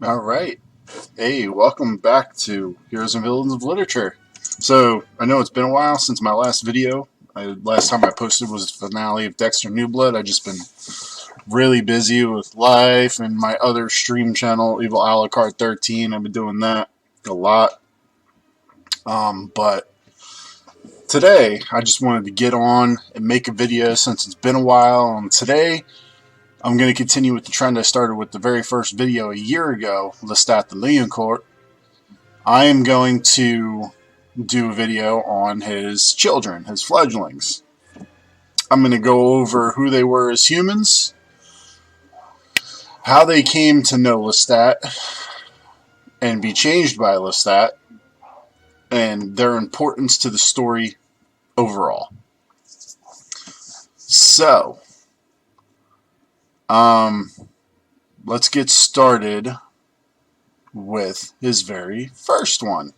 All right. Hey, welcome back to Heroes and Villains of Literature. So, I know it's been a while since my last video. Last time I posted was the finale of Dexter New Blood. I've just been really busy with life and my other stream channel, Evil Alucard 13. I've been doing that a lot. But today, I just wanted to get on and make a video since it's been a while. And today, I'm going to continue with the trend I started with the very first video a year ago, Lestat De Lioncourt. I am going to do a video on his children, his fledglings. I'm going to go over who they were as humans, how they came to know Lestat and be changed by Lestat, and their importance to the story overall. So, let's get started with his very first one,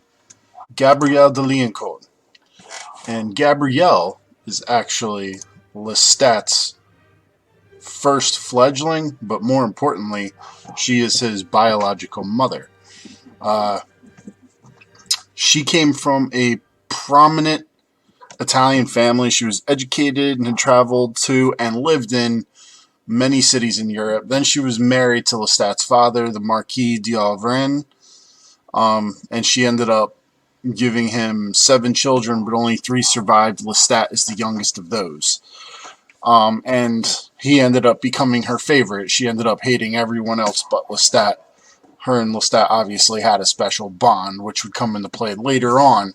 Gabrielle de Lioncourt. And Gabrielle is actually Lestat's first fledgling, but more importantly, she is his biological mother. She came from a prominent Italian family. She was educated and had traveled to and lived in many cities in Europe. Then she was married to Lestat's father, the Marquis d'Auvergne, and she ended up giving him 7 children, but only 3 survived. Lestat is the youngest of those. And he ended up becoming her favorite. She ended up hating everyone else but Lestat. Her and Lestat obviously had a special bond, which would come into play later on.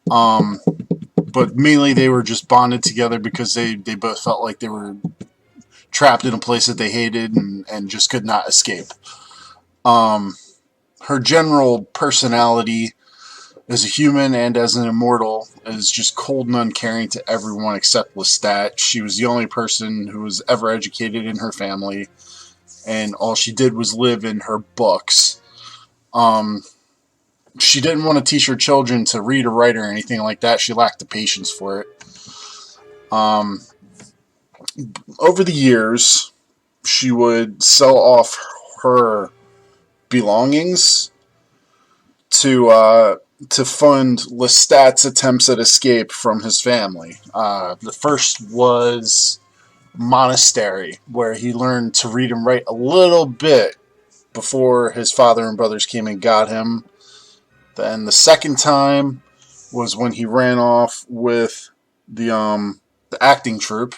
But mainly they were just bonded together because they both felt like they were trapped in a place that they hated and just could not escape. Her general personality as a human and as an immortal is just cold and uncaring to everyone except Lestat. She was the only person who was ever educated in her family, and all she did was live in her books. She didn't want to teach her children to read or write or anything like that. She lacked the patience for it. Over the years, she would sell off her belongings to fund Lestat's attempts at escape from his family. The first was monastery, where he learned to read and write a little bit before his father and brothers came and got him. Then the second time was when he ran off with the acting troupe.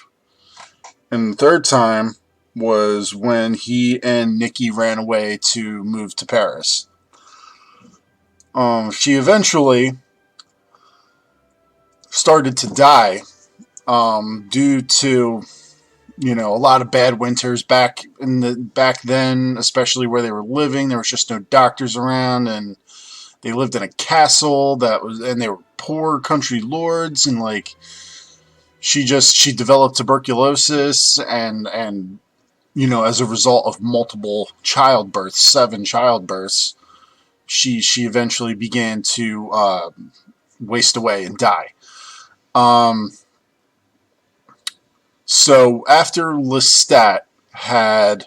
And the third time was when he and Nikki ran away to move to Paris. She eventually started to die due to, a lot of bad winters back then, especially where they were living. There was just no doctors around, and they lived in a castle and they were poor country lords, and she developed tuberculosis and as a result of multiple childbirths, 7 childbirths, she eventually began to waste away and die. So after Lestat had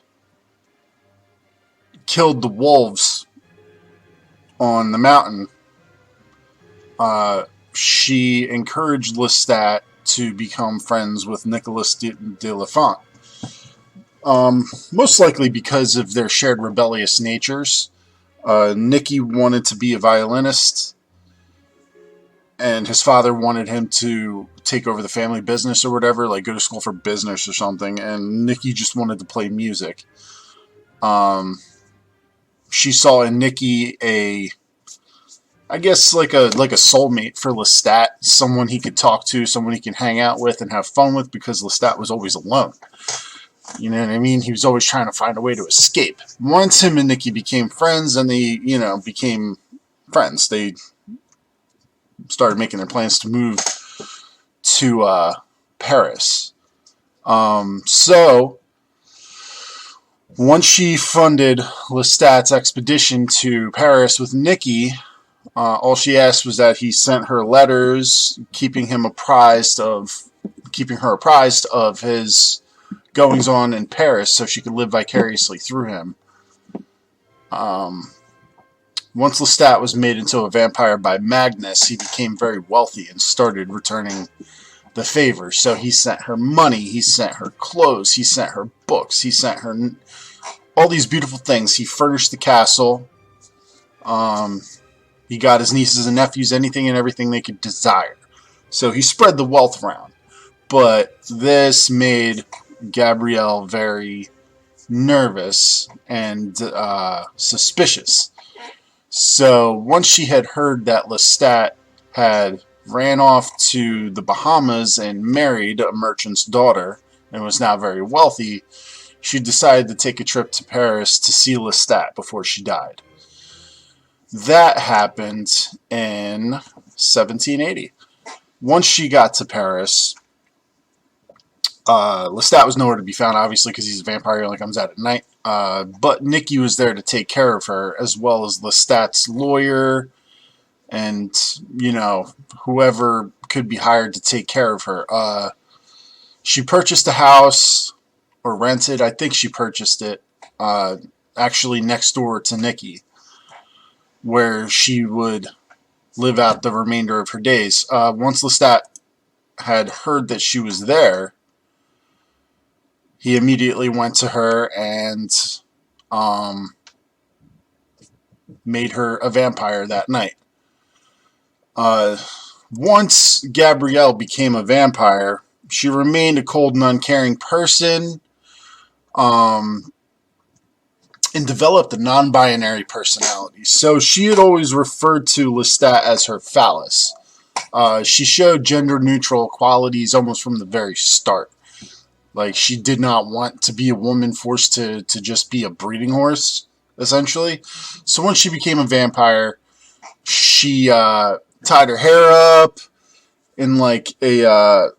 killed the wolves on the mountain, she encouraged Lestat to become friends with Nicolas de Lafont. Most likely because of their shared rebellious natures. Nicky wanted to be a violinist, and his father wanted him to take over the family business or whatever, like go to school for business or something, and Nicky just wanted to play music. She saw in Nicky I guess like a soulmate for Lestat, someone he could talk to, someone he can hang out with and have fun with, because Lestat was always alone. You know what I mean? He was always trying to find a way to escape. Once him and Nikki became friends, and they, became friends, they started making their plans to move to Paris. So, once she funded Lestat's expedition to Paris with Nikki, all she asked was that he sent her letters, keeping her apprised of his goings on in Paris, so she could live vicariously through him. Once Lestat was made into a vampire by Magnus, he became very wealthy and started returning the favor. So he sent her money, he sent her clothes, he sent her books, he sent her all these beautiful things. He furnished the castle. He got his nieces and nephews anything and everything they could desire. So he spread the wealth around. But this made Gabrielle very nervous and suspicious. So once she had heard that Lestat had ran off to the Bahamas and married a merchant's daughter and was now very wealthy, she decided to take a trip to Paris to see Lestat before she died. That happened in 1780. Once she got to Paris, Lestat was nowhere to be found, obviously, because he's a vampire. He only comes out at night. But Nikki was there to take care of her, as well as Lestat's lawyer and, whoever could be hired to take care of her. She purchased a house, or rented. I think she purchased it, actually next door to Nikki, where she would live out the remainder of her days. Once Lestat had heard that she was there, he immediately went to her and made her a vampire that night. Once Gabrielle became a vampire, she remained a cold and uncaring person, and developed a non-binary personality. So she had always referred to Lestat as her phallus. She showed gender-neutral qualities almost from the very start. Like, she did not want to be a woman forced to just be a breeding horse, essentially. So once she became a vampire, she tied her hair up in like a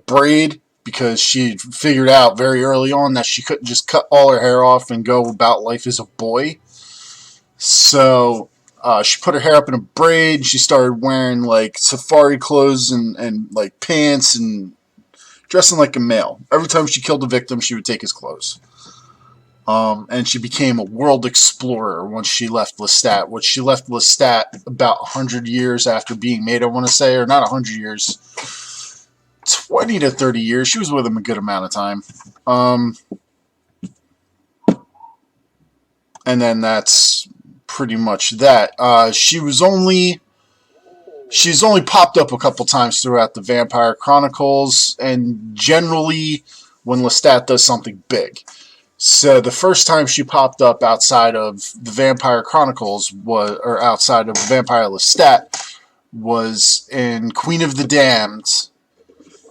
braid, because she figured out very early on that she couldn't just cut all her hair off and go about life as a boy. So she put her hair up in a braid, and she started wearing like safari clothes and like pants and dressing like a male. Every time she killed a victim, she would take his clothes. And she became a world explorer once she left Lestat, which she left Lestat about 100 years after being made, I want to say, or not 100 years, 20 to 30 years. She was with him a good amount of time. And then that's pretty much that. She's only popped up a couple times throughout the Vampire Chronicles, and generally when Lestat does something big. So the first time she popped up outside of the Vampire Chronicles outside of Vampire Lestat was in Queen of the Damned,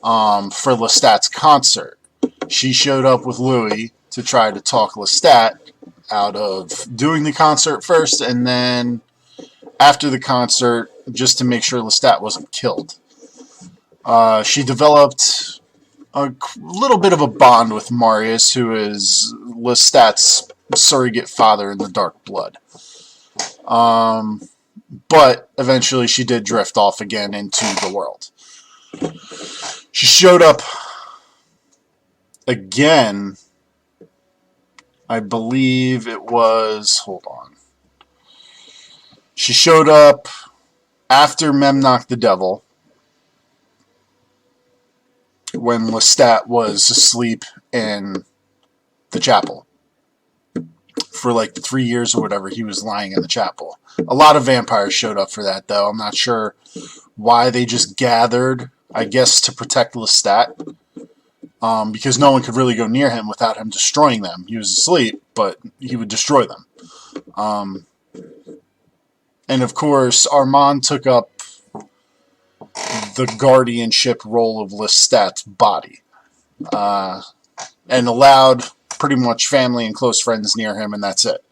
for Lestat's concert. She showed up with Louis to try to talk Lestat out of doing the concert first, and then after the concert, just to make sure Lestat wasn't killed. She developed a little bit of a bond with Marius, who is Lestat's surrogate father in the Dark Blood. But eventually she did drift off again into the world. She showed up again, I believe it was, hold on. She showed up after Memnoch the Devil, when Lestat was asleep in the chapel. For like the 3 years or whatever, he was lying in the chapel. A lot of vampires showed up for that, though. I'm not sure why they just gathered, I guess, to protect Lestat. Because no one could really go near him without him destroying them. He was asleep, but he would destroy them. And of course, Armand took up the guardianship role of Lestat's body, and allowed pretty much family and close friends near him, and that's it.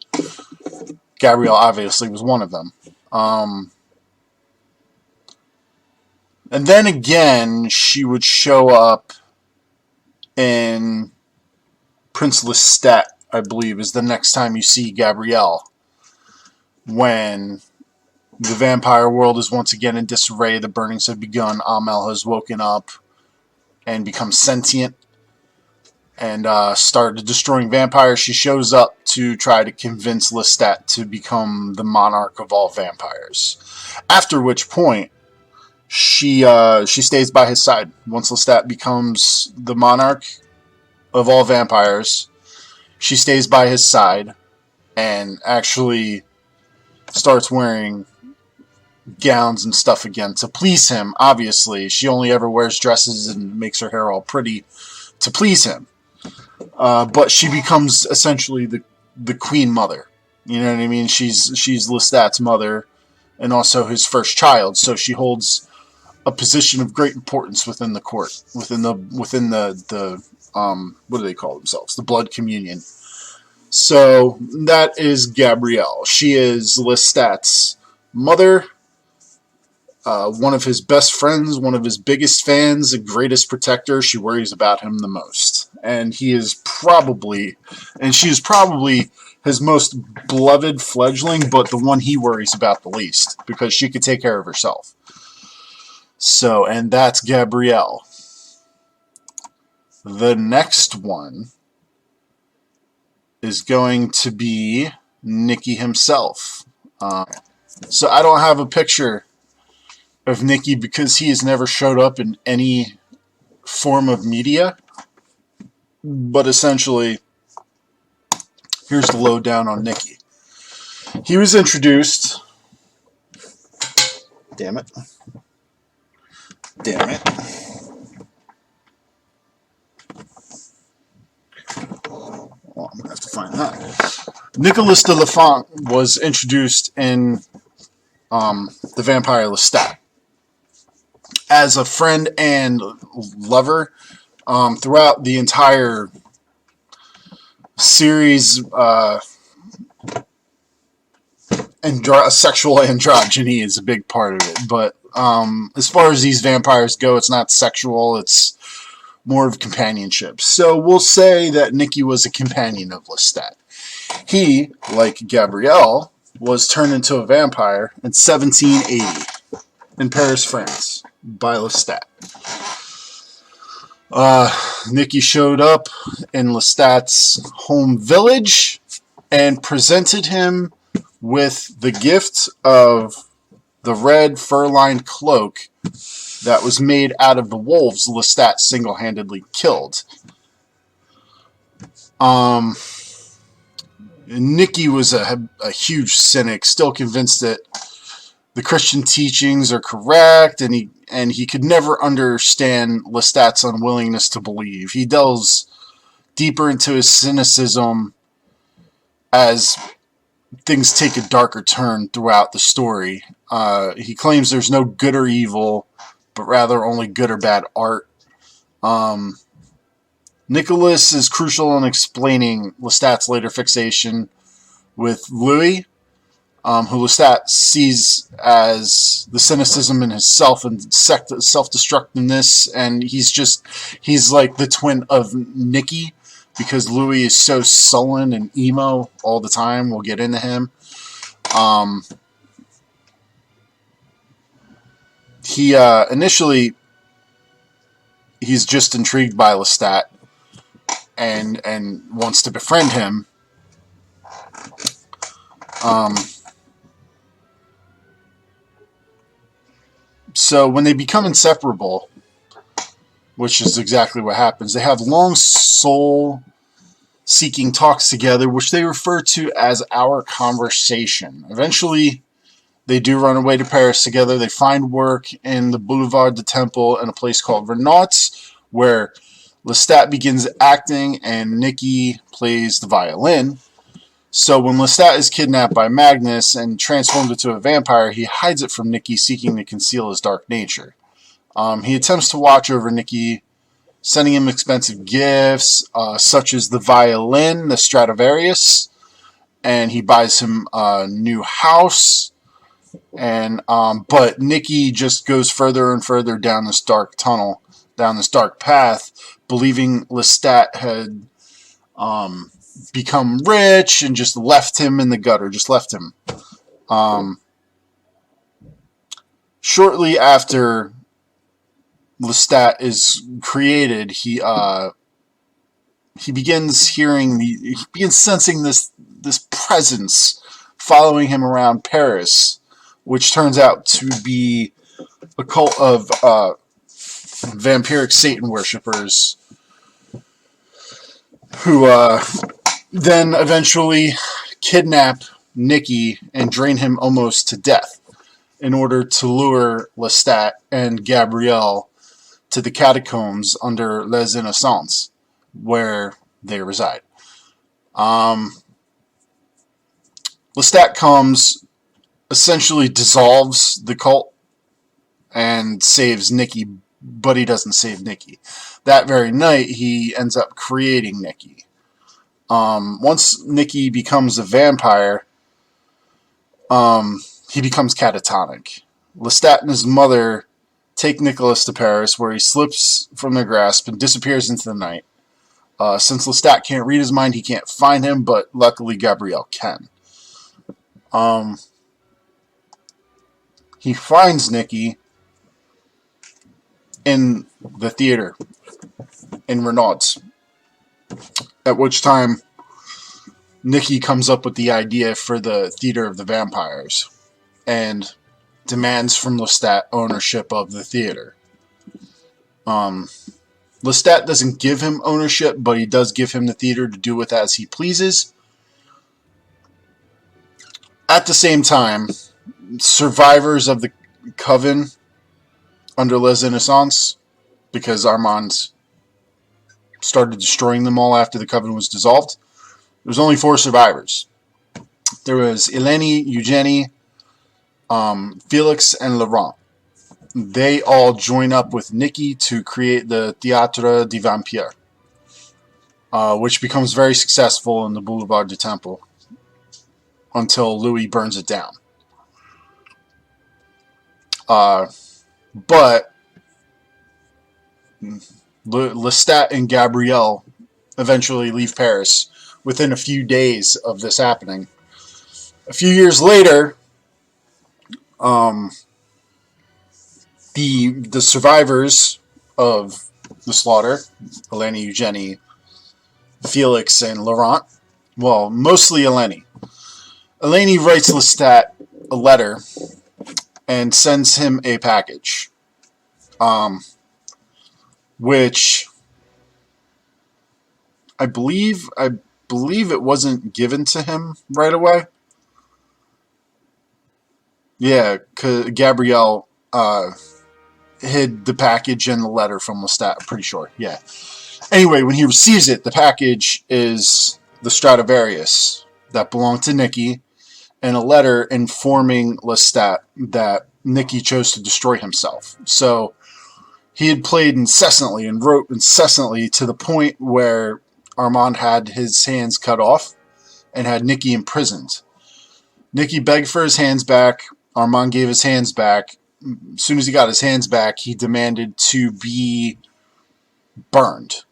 Gabrielle obviously was one of them. And then again, she would show up in Prince Lestat, I believe, is the next time you see Gabrielle, when the vampire world is once again in disarray. The burnings have begun. Amel has woken up and become sentient and started destroying vampires. She shows up to try to convince Lestat to become the monarch of all vampires. After which point, she stays by his side. Once Lestat becomes the monarch of all vampires, she stays by his side and actually starts wearing gowns and stuff again to please him. Obviously, she only ever wears dresses and makes her hair all pretty to please him. But she becomes essentially the queen mother. You know what I mean? She's Lestat's mother and also his first child. So she holds a position of great importance within the court, within the what do they call themselves? The blood communion. So that is Gabrielle. She is Lestat's mother, one of his best friends, one of his biggest fans, the greatest protector. She worries about him the most. And she is probably his most beloved fledgling, but the one he worries about the least, because she could take care of herself. So, and that's Gabrielle. The next one is going to be Nicky himself. So I don't have a picture of Nicky because he has never showed up in any form of media. But essentially, here's the lowdown on Nicky. He was introduced... Damn it. Well, I'm going to have to find that. Nicholas de Lioncourt was introduced in the Vampire Lestat as a friend and lover throughout the entire series. Sexual androgyny is a big part of it, but as far as these vampires go, it's not sexual, it's more of companionship. So we'll say that Nicky was a companion of Lestat. He, like Gabrielle, was turned into a vampire in 1780 in Paris, France, by Lestat. Nicky showed up in Lestat's home village and presented him with the gift of the red fur-lined cloak that was made out of the wolves Lestat single-handedly killed. Nicky was a huge cynic, still convinced that the Christian teachings are correct, and he could never understand Lestat's unwillingness to believe. He delves deeper into his cynicism as things take a darker turn throughout the story. He claims there's no good or evil, but rather only good or bad art. Nicholas is crucial in explaining Lestat's later fixation with Louis, who Lestat sees as the cynicism in himself and self-destructiveness, and he's like the twin of Nicky, because Louis is so sullen and emo all the time. We'll get into him. He initially, he's just intrigued by Lestat and wants to befriend him. So when they become inseparable, which is exactly what happens, they have long soul-seeking talks together, which they refer to as our conversation. Eventually, they do run away to Paris together. They find work in the Boulevard du Temple in a place called Renaud's, where Lestat begins acting and Nicky plays the violin. So when Lestat is kidnapped by Magnus and transformed into a vampire, he hides it from Nicky, seeking to conceal his dark nature. He attempts to watch over Nicky, sending him expensive gifts, such as the violin, the Stradivarius, and he buys him a new house. And but Nicky just goes further and further down this dark tunnel, down this dark path, believing Lestat had become rich and just left him in the gutter, just left him. Shortly after Lestat is created, he begins sensing this this presence following him around Paris, which turns out to be a cult of vampiric Satan worshippers who then eventually kidnap Nicky and drain him almost to death in order to lure Lestat and Gabrielle to the catacombs under Les Innocents, where they reside. Lestat comes, essentially dissolves the cult, and saves Nicky, but he doesn't save Nicky. That very night, he ends up creating Nicky. Once Nicky becomes a vampire, he becomes catatonic. Lestat and his mother take Nicholas to Paris, where he slips from their grasp and disappears into the night. Since Lestat can't read his mind, he can't find him, but luckily Gabrielle can. He finds Nicky in the theater in Renaud's, at which time Nicky comes up with the idea for the Theater of the Vampires and demands from Lestat ownership of the theater. Lestat doesn't give him ownership, but he does give him the theater to do with as he pleases. At the same time, survivors of the Coven under Les Innocents, because Armand started destroying them all after the Coven was dissolved, there was only 4 survivors. There was Eleni, Eugenie, Felix, and Laurent. They all join up with Nicky to create the Théâtre des Vampires, which becomes very successful in the Boulevard du Temple until Louis burns it down. But Lestat and Gabrielle eventually leave Paris within a few days of this happening. A few years later, the survivors of the slaughter, Eleni, Eugenie, Felix, and Laurent, well, mostly Eleni. Eleni writes Lestat a letter and sends him a package, which I believe it wasn't given to him right away. Yeah, Gabrielle hid the package and the letter from Lestat, I'm pretty sure. Yeah. Anyway, when he receives it, the package is the Stradivarius that belonged to Nicky, and a letter informing Lestat that Nicky chose to destroy himself. So he had played incessantly and wrote incessantly to the point where Armand had his hands cut off and had Nicky imprisoned. Nicky begged for his hands back. Armand gave his hands back. As soon as he got his hands back, he demanded to be burned.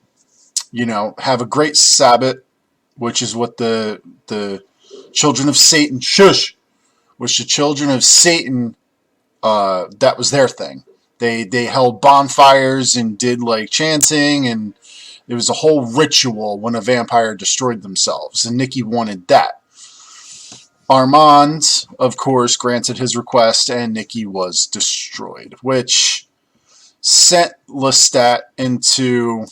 You know, have a great Sabbath, which is what the children of Satan, which the children of Satan, that was their thing. They held bonfires and did like chanting, and it was a whole ritual when a vampire destroyed themselves, and Nicky wanted that. Armand, of course, granted his request, and Nicky was destroyed, which sent Lestat into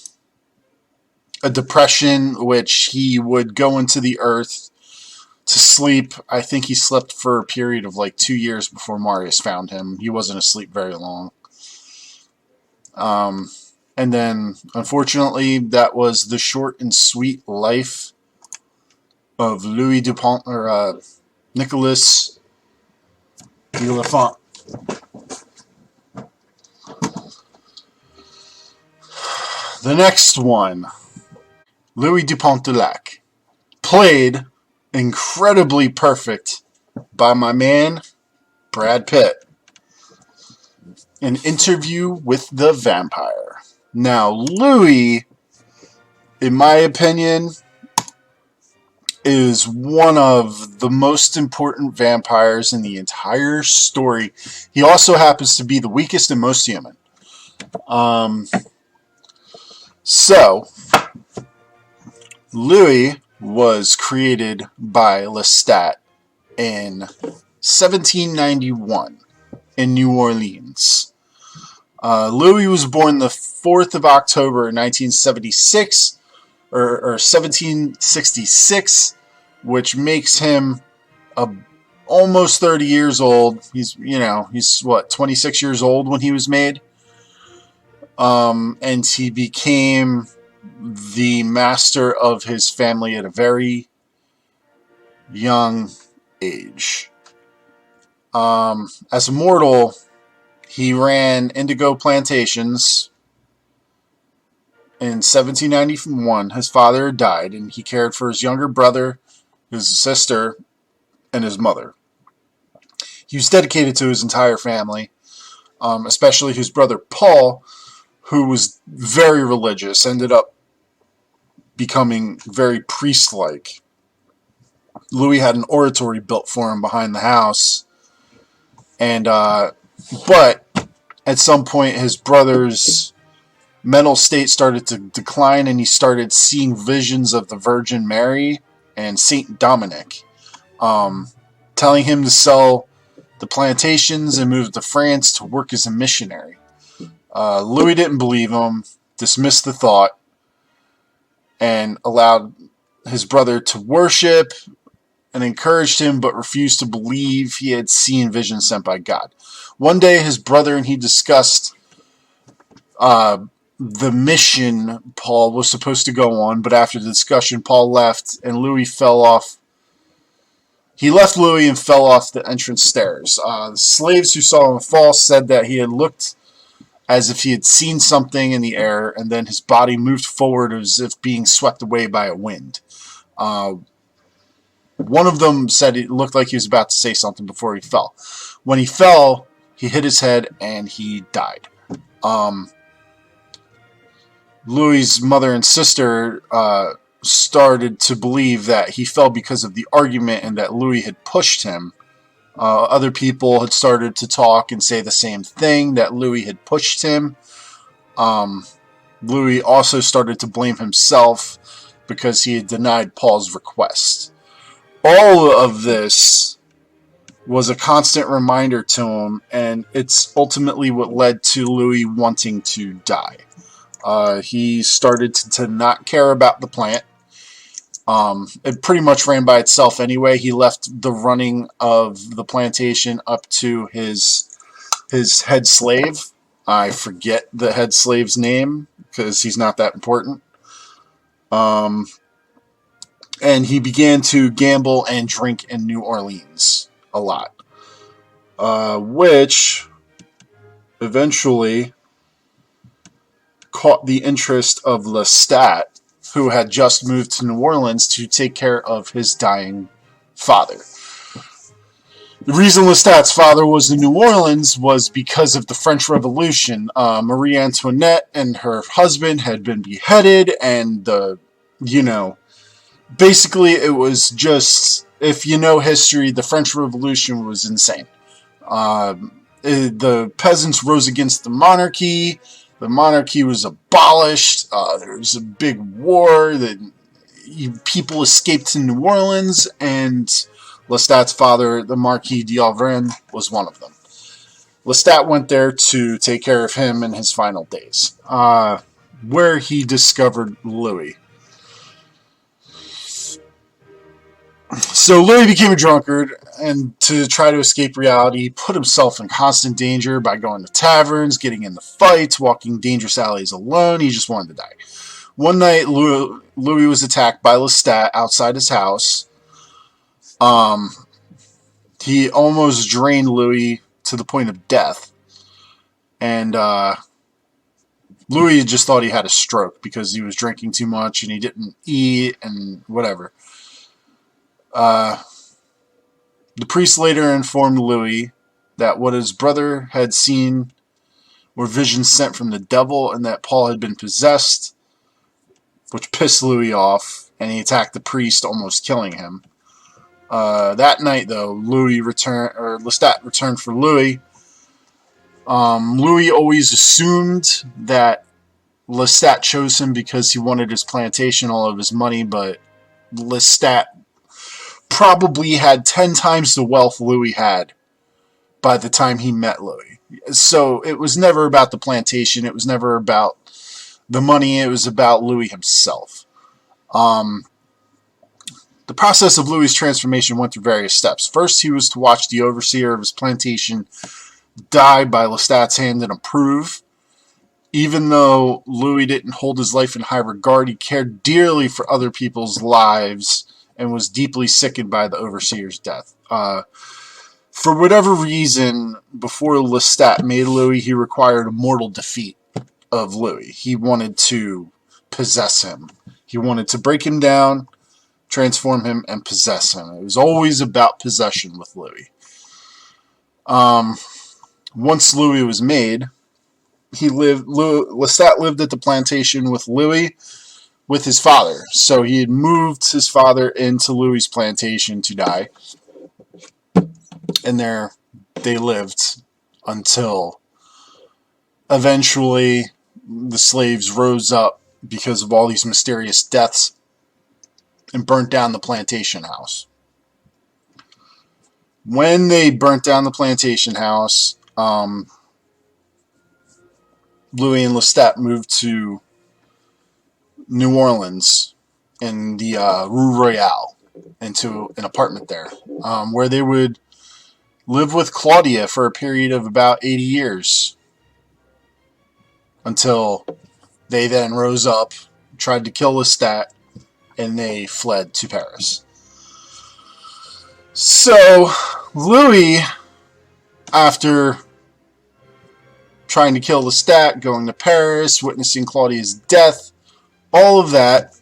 a depression, which he would go into the earth to sleep. I think he slept for a period of like 2 years before Marius found him. He wasn't asleep very long. And then, unfortunately, that was the short and sweet life of Louis Dupont, or Nicolas de Lioncourt. The next one, Louis Dupont de Lac, played incredibly perfect by my man Brad Pitt. An Interview with the Vampire. Now, Louis, in my opinion, is one of the most important vampires in the entire story. He also happens to be the weakest and most human. So, Louis was created by Lestat in 1791 in New Orleans. Louis was born the 4th of October 1976, or 1766, which makes him almost 30 years old. He's what, 26 years old when he was made. And he became the master of his family at a very young age. As a mortal, he ran indigo plantations. In 1791, his father died, and he cared for his younger brother, his sister, and his mother. He was dedicated to his entire family, especially his brother Paul, who was very religious, ended up becoming very priest-like. Louis had an oratory built for him behind the house, and but at some point his brother's mental state started to decline, and he started seeing visions of the Virgin Mary and Saint Dominic, telling him to sell the plantations and move to France to work as a missionary. Louis didn't believe him, dismissed the thought, and allowed his brother to worship and encouraged him, but refused to believe he had seen visions sent by God. One day, his brother and he discussed the mission Paul was supposed to go on, but after the discussion, Paul left, and Louis fell off. He left Louis and fell off the entrance stairs. The slaves who saw him fall said that he had looked as if he had seen something in the air, and then his body moved forward as if being swept away by a wind. One of them said it looked like he was about to say something before he fell. When he fell, he hit his head and he died. Louis' mother and sister started to believe that he fell because of the argument and that Louis had pushed him. Other people had started to talk and say the same thing, that Louis had pushed him. Louis also started to blame himself because he had denied Paul's request. All of this was a constant reminder to him, and it's ultimately what led to Louis wanting to die. He started to not care about the plant. It pretty much ran by itself anyway. He left the running of the plantation up to his head slave. I forget the head slave's name because he's not that important. And he began to gamble and drink in New Orleans a lot, which eventually caught the interest of Lestat, who had just moved to New Orleans to take care of his dying father. The reason Lestat's father was in New Orleans was because of the French Revolution. Marie Antoinette and her husband had been beheaded, and basically it was just, if you know history, the French Revolution was insane. The peasants rose against the monarchy. The monarchy was abolished. There was a big war. People escaped to New Orleans, and Lestat's father, the Marquis d'Auvergne, was one of them. Lestat went there to take care of him in his final days, where he discovered Louis. So Louis became a drunkard, and to try to escape reality, he put himself in constant danger by going to taverns, getting into fights, walking dangerous alleys alone. He just wanted to die. One night, Louis was attacked by Lestat outside his house. He almost drained Louis to the point of death, and Louis just thought he had a stroke because he was drinking too much and he didn't eat and whatever. The priest later informed Louis that what his brother had seen were visions sent from the devil and that Paul had been possessed, which pissed Louis off, and he attacked the priest, almost killing him. That night, though, Lestat returned for Louis. Louis always assumed that Lestat chose him because he wanted his plantation, all of his money, but Lestat probably had 10 times the wealth Louis had by the time he met Louis. So it was never about the plantation. It was never about the money. It was about Louis himself. The process of Louis' transformation went through various steps. First, he was to watch the overseer of his plantation die by Lestat's hand and approve. Even though Louis didn't hold his life in high regard, he cared dearly for other people's lives and was deeply sickened by the overseer's death. For whatever reason, before Lestat made Louis, he required a mortal defeat of Louis. He wanted to possess him. He wanted to break him down, transform him, and possess him. It was always about possession with Louis. Once Louis was made, Lestat lived at the plantation with Louis, with his father. So he had moved his father into Louis' plantation to die. And there they lived until eventually the slaves rose up because of all these mysterious deaths and burnt down the plantation house. When they burnt down the plantation house, Louis and Lestat moved to New Orleans in the Rue Royale, into an apartment there, where they would live with Claudia for a period of about 80 years until they then rose up, tried to kill Lestat, and they fled to Paris. So, Louis, after trying to kill Lestat, going to Paris, witnessing Claudia's death, all of that,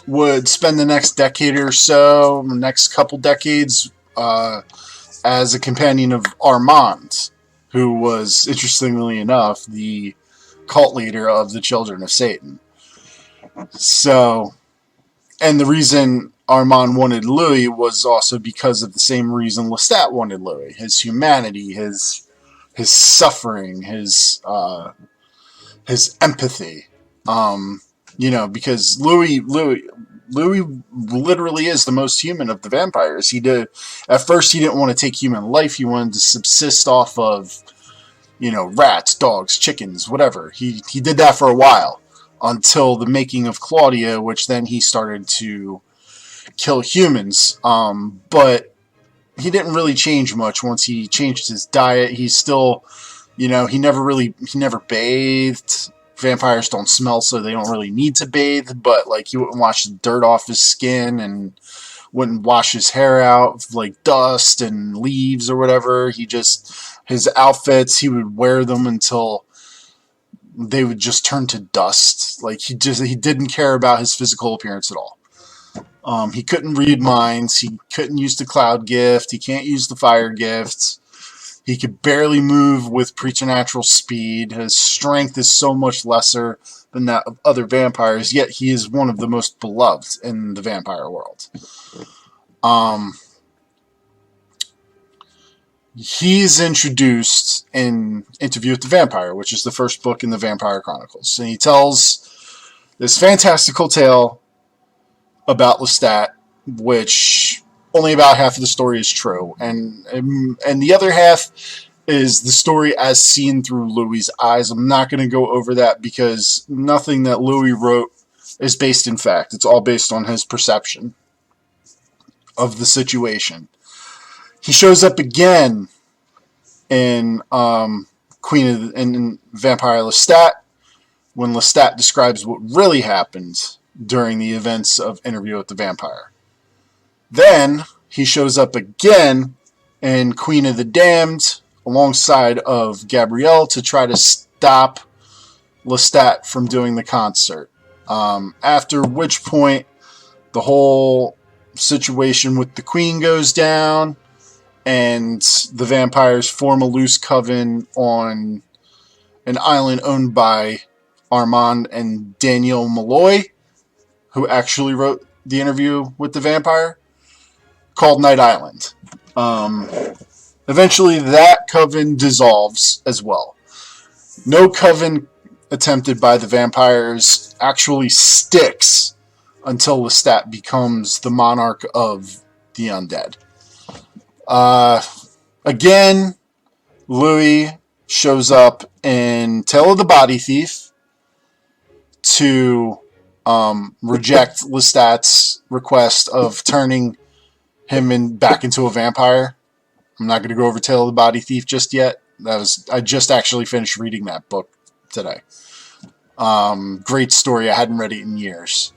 would spend the next decade or so, the next couple decades, as a companion of Armand, who was, interestingly enough, the cult leader of the Children of Satan. So, and the reason Armand wanted Louis was also because of the same reason Lestat wanted Louis: his humanity, his suffering, his empathy. Because Louis literally is the most human of the vampires. At first he didn't want to take human life. He wanted to subsist off of, rats, dogs, chickens, whatever. He did that for a while until the making of Claudia, which then he started to kill humans. But he didn't really change much once he changed his diet. He still, he never bathed. Vampires don't smell, so they don't really need to bathe, but he wouldn't wash the dirt off his skin and wouldn't wash his hair out, like dust and leaves or whatever. His outfits, he would wear them until they would just turn to dust. He didn't care about his physical appearance at all. He couldn't read minds. He couldn't use the cloud gift. He can't use the fire gift. He could barely move with preternatural speed. His strength is so much lesser than that of other vampires, yet he is one of the most beloved in the vampire world. He's introduced in Interview with the Vampire, which is the first book in the Vampire Chronicles. And he tells this fantastical tale about Lestat, which only about half of the story is true, and the other half is the story as seen through Louis' eyes. I'm not going to go over that because nothing that Louis wrote is based in fact. It's all based on his perception of the situation. He shows up again in in Vampire Lestat when Lestat describes what really happened during the events of Interview with the Vampire. Then he shows up again in Queen of the Damned alongside of Gabrielle to try to stop Lestat from doing the concert. After which point the whole situation with the Queen goes down and the vampires form a loose coven on an island owned by Armand and Daniel Malloy, who actually wrote the Interview with the Vampire, called Night Island. Eventually that coven dissolves as well. No coven attempted by the vampires actually sticks until Lestat becomes the monarch of the undead. Again, Louis shows up in Tale of the Body Thief to reject Lestat's request of turning him back into a vampire. I'm not going to go over Tale of the Body Thief just yet. I just actually finished reading that book today. Great story. I hadn't read it in years,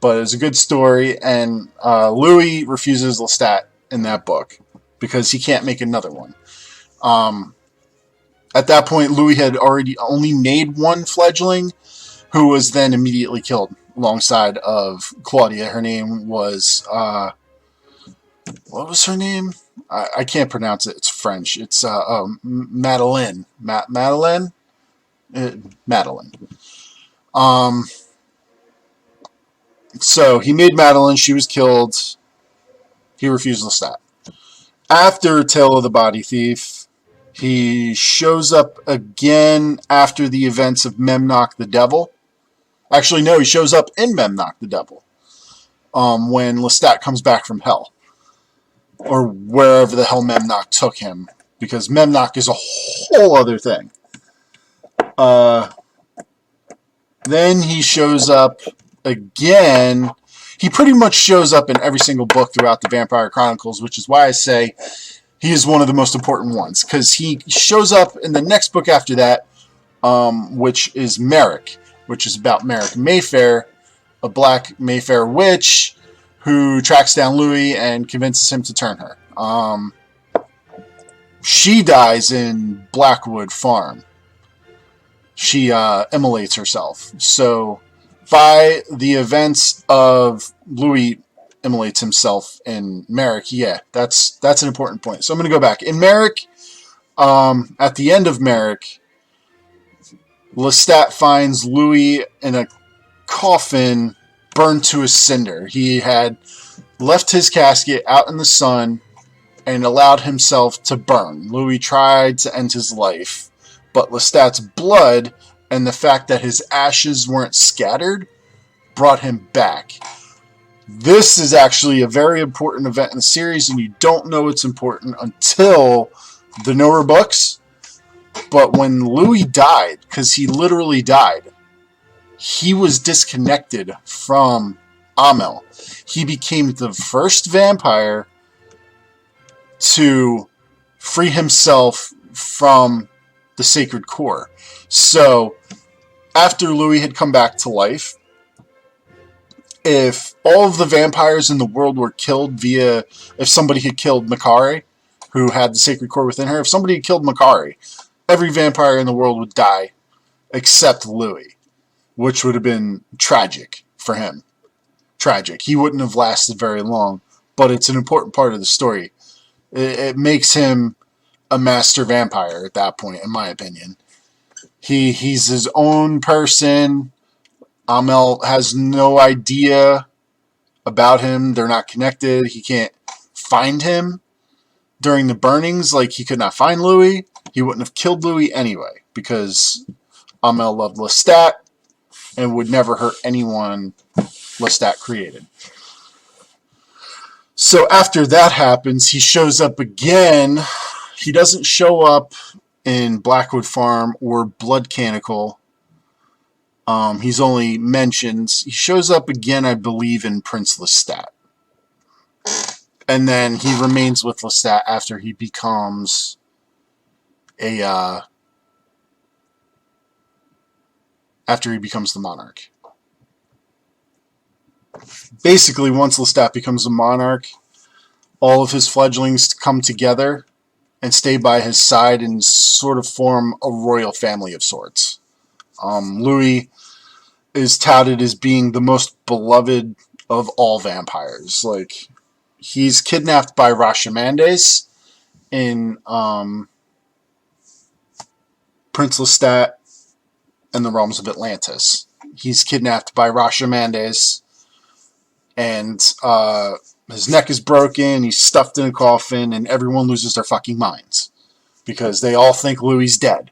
but it was a good story. And Louis refuses Lestat in that book because he can't make another one. At that point, Louis had already only made one fledgling, who was then immediately killed alongside of Claudia. Her name was what was her name? I can't pronounce it. It's French. It's Madeleine. Madeleine. Madeleine. So he made Madeleine. She was killed. He refused Lestat. After Tale of the Body Thief, he shows up again after the events of Memnoch the Devil. Actually, no, he shows up in Memnoch the Devil when Lestat comes back from Hell. Or wherever the hell Memnoch took him. Because Memnoch is a whole other thing. Then he shows up again. He pretty much shows up in every single book throughout the Vampire Chronicles, which is why I say he is one of the most important ones. Because he shows up in the next book after that, which is Merrick, which is about Merrick Mayfair, a black Mayfair witch who tracks down Louis and convinces him to turn her. She dies in Blackwood Farm. She immolates herself. So by the events of Louis immolates himself in Merrick, yeah, that's an important point. So I'm going to go back. In Merrick, at the end of Merrick, Lestat finds Louis in a coffin burned to a cinder. He had left his casket out in the sun and allowed himself to burn. Louis tried to end his life, but Lestat's blood and the fact that his ashes weren't scattered brought him back. This is actually a very important event in the series, and you don't know it's important until the newer books. But when Louis died, because he literally died, he was disconnected from Amel. He became the first vampire to free himself from the sacred core. So, after Louis had come back to life, if all of the vampires in the world were killed if somebody had killed Makari, who had the sacred core within her, if somebody had killed Makari, every vampire in the world would die except Louis, which would have been tragic for him. Tragic. He wouldn't have lasted very long, but it's an important part of the story. It makes him a master vampire at that point, in my opinion. He's his own person. Amel has no idea about him. They're not connected. He can't find him during the burnings. Like, he could not find Louis. He wouldn't have killed Louis anyway, because Amel loved Lestat and would never hurt anyone Lestat created. So after that happens, he shows up again. He doesn't show up in Blackwood Farm or Blood Canonical. He's only mentioned. He shows up again, I believe, in Prince Lestat. And then he remains with Lestat after he becomes the monarch. Basically, once Lestat becomes a monarch, all of his fledglings come together and stay by his side and sort of form a royal family of sorts. Louis is touted as being the most beloved of all vampires. Like, he's kidnapped by Rashamandes in Prince Lestat and the realms of Atlantis. He's kidnapped by Rashamandes, and his neck is broken, he's stuffed in a coffin, and everyone loses their fucking minds. Because they all think Louis is dead.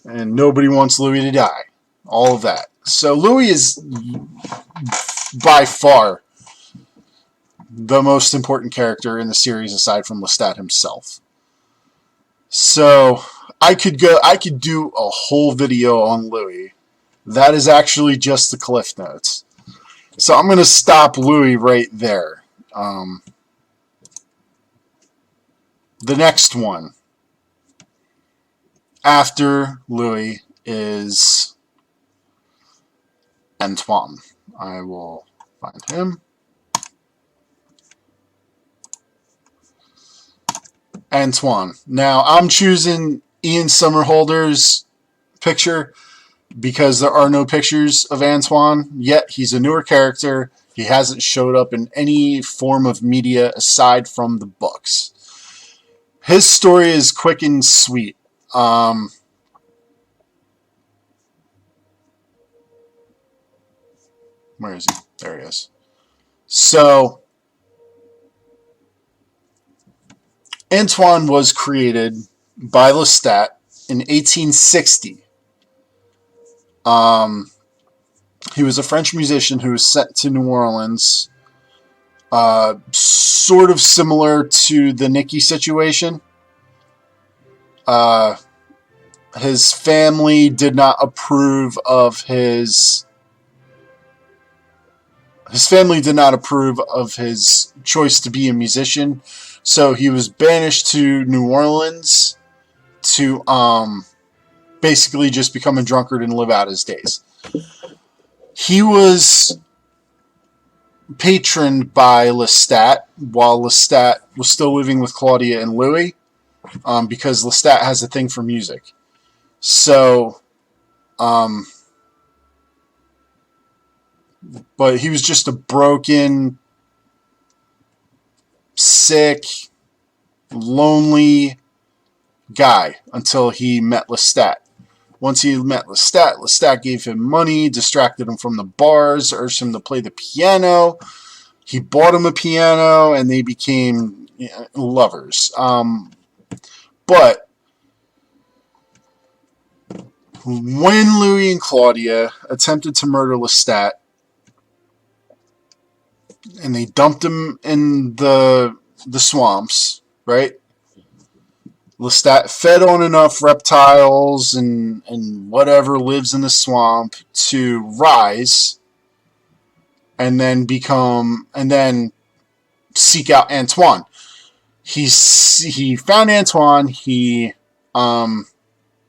And nobody wants Louis to die. All of that. So Louis is by far the most important character in the series aside from Lestat himself. So I could do a whole video on Louis. That is actually just the Cliff Notes. So I'm going to stop Louis right there. The next one after Louis is Antoine. I will find him. Antoine. Now, I'm choosing Ian Somerhalder's picture because there are no pictures of Antoine yet. He's a newer character. He hasn't showed up in any form of media aside from the books. His story is quick and sweet. Where is he? There he is. So, Antoine was created by Lestat in 1860. He was a French musician who was sent to New Orleans, sort of similar to the Nicky situation. His family did not approve of his choice to be a musician, so he was banished to New Orleans to basically just become a drunkard and live out his days. He was patroned by Lestat while Lestat was still living with Claudia and Louis, because Lestat has a thing for music. So, but he was just a broken, sick, lonely guy until he met Lestat. Once he met Lestat, Lestat gave him money, distracted him from the bars, urged him to play the piano. He bought him a piano, and they became lovers. But when Louis and Claudia attempted to murder Lestat, and they dumped him in the swamps, right? Lestat fed on enough reptiles and whatever lives in the swamp to rise, and then seek out Antoine. He found Antoine. He turned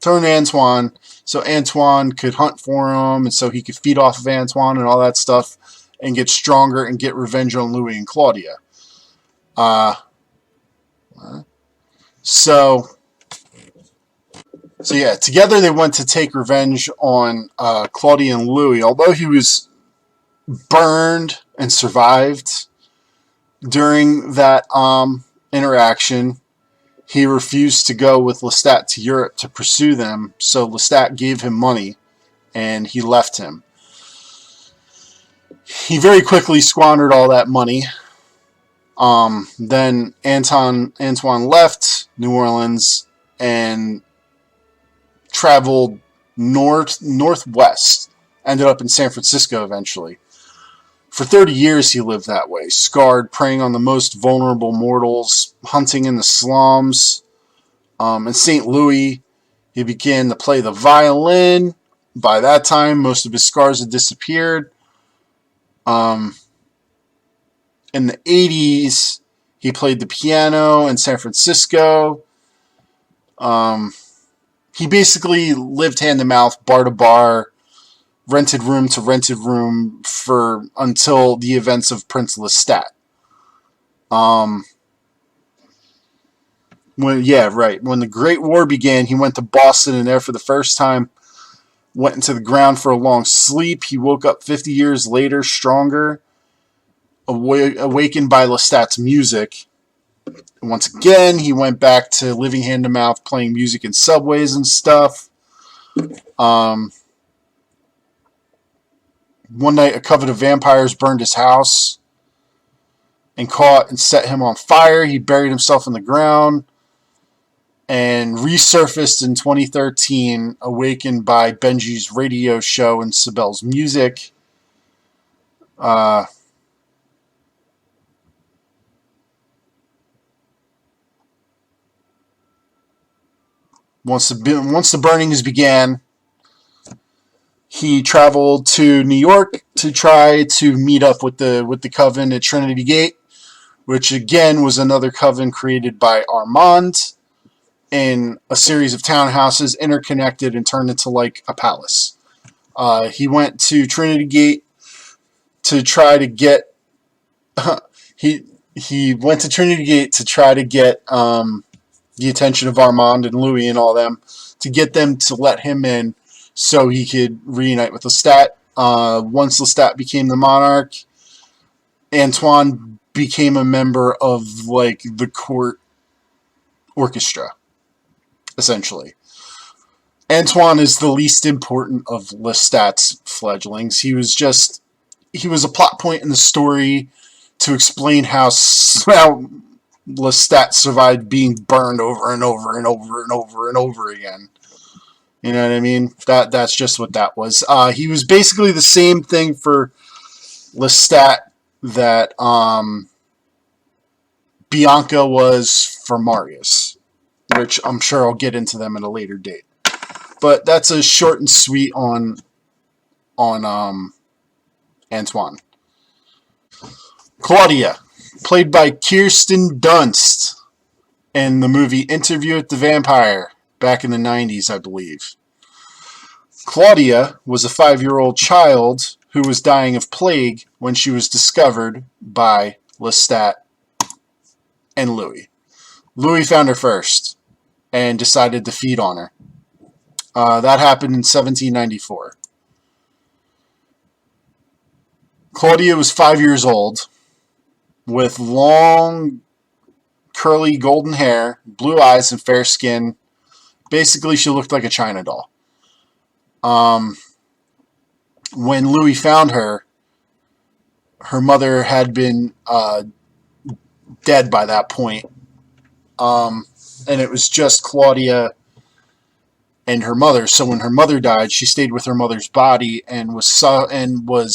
Antoine so Antoine could hunt for him, and so he could feed off of Antoine and all that stuff, and get stronger and get revenge on Louis and Claudia. So yeah, together they went to take revenge on Claudia and Louis. Although he was burned and survived during that interaction, he refused to go with Lestat to Europe to pursue them, so Lestat gave him money, and he left him. He very quickly squandered all that money. Then Antoine left New Orleans and traveled northwest, ended up in San Francisco eventually. For 30 years he lived that way, scarred, preying on the most vulnerable mortals, hunting in the slums. In St. Louis, he began to play the violin. By that time, most of his scars had disappeared. In the 80s, he played the piano in San Francisco. He basically lived hand to mouth, bar to bar, rented room to rented room until the events of Prince Lestat. When the Great War began, he went to Boston, and there for the first time went into the ground for a long sleep. He woke up 50 years later, stronger, awakened by Lestat's music. And once again, he went back to living hand to mouth, playing music in subways and stuff. One night, a coven of vampires burned his house and caught and set him on fire. He buried himself in the ground and resurfaced in 2013, awakened by Benji's radio show and Sibel's music. Uh, once the burnings began, he traveled to New York to try to meet up with the coven at Trinity Gate, which again was another coven created by Armand in a series of townhouses interconnected and turned into like a palace. He went to Trinity Gate to try to get he he went to Trinity Gate to try to get the attention of Armand and Louis and all them to get them to let him in so he could reunite with Lestat. Once Lestat became the monarch, Antoine became a member of like the court orchestra, essentially. Antoine is the least important of Lestat's fledglings. He was a plot point in the story to explain how Lestat survived being burned over and over and over and over and over again. You know what I mean? That's just what that was. He was basically the same thing for Lestat that Bianca was for Marius, which I'm sure I'll get into them at a later date. But that's a short and sweet on Antoine. Claudia, played by Kirsten Dunst in the movie Interview with the Vampire back in the 90s, I believe. Claudia was a 5-year-old child who was dying of plague when she was discovered by Lestat and Louis. Louis found her first and decided to feed on her. That happened in 1794. Claudia was 5 years old with long, curly golden hair, blue eyes, and fair skin. Basically, she looked like a China doll. When Louis found her, her mother had been dead by that point. And it was just Claudia and her mother. So when her mother died, she stayed with her mother's body and was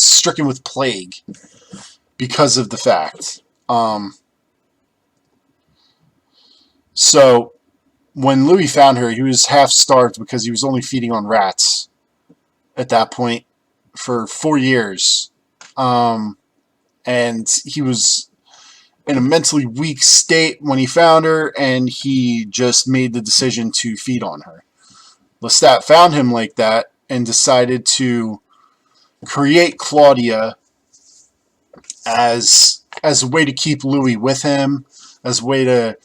stricken with plague because of the fact. So when Louis found her, he was half starved because he was only feeding on rats at that point for 4 years. And he was in a mentally weak state when he found her, and he just made the decision to feed on her. Lestat found him like that and decided to create Claudia as a way to keep Louis with him, as a way to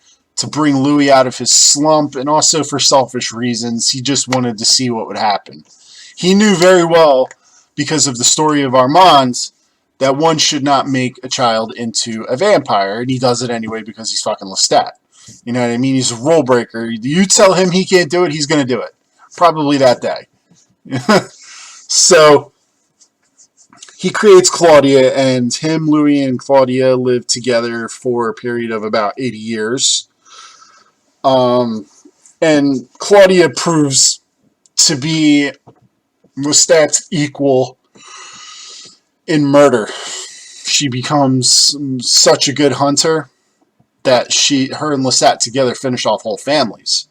bring Louis out of his slump, and also for selfish reasons. He just wanted to see what would happen. He knew very well, because of the story of Armand, that one should not make a child into a vampire, and he does it anyway because he's fucking Lestat. You know what I mean? He's a rule breaker. You tell him he can't do it, he's going to do it. Probably that day. So he creates Claudia, and him, Louis, and Claudia live together for a period of about 80 years. And Claudia proves to be Lestat's equal in murder. She becomes such a good hunter that her and Lestat together finish off whole families.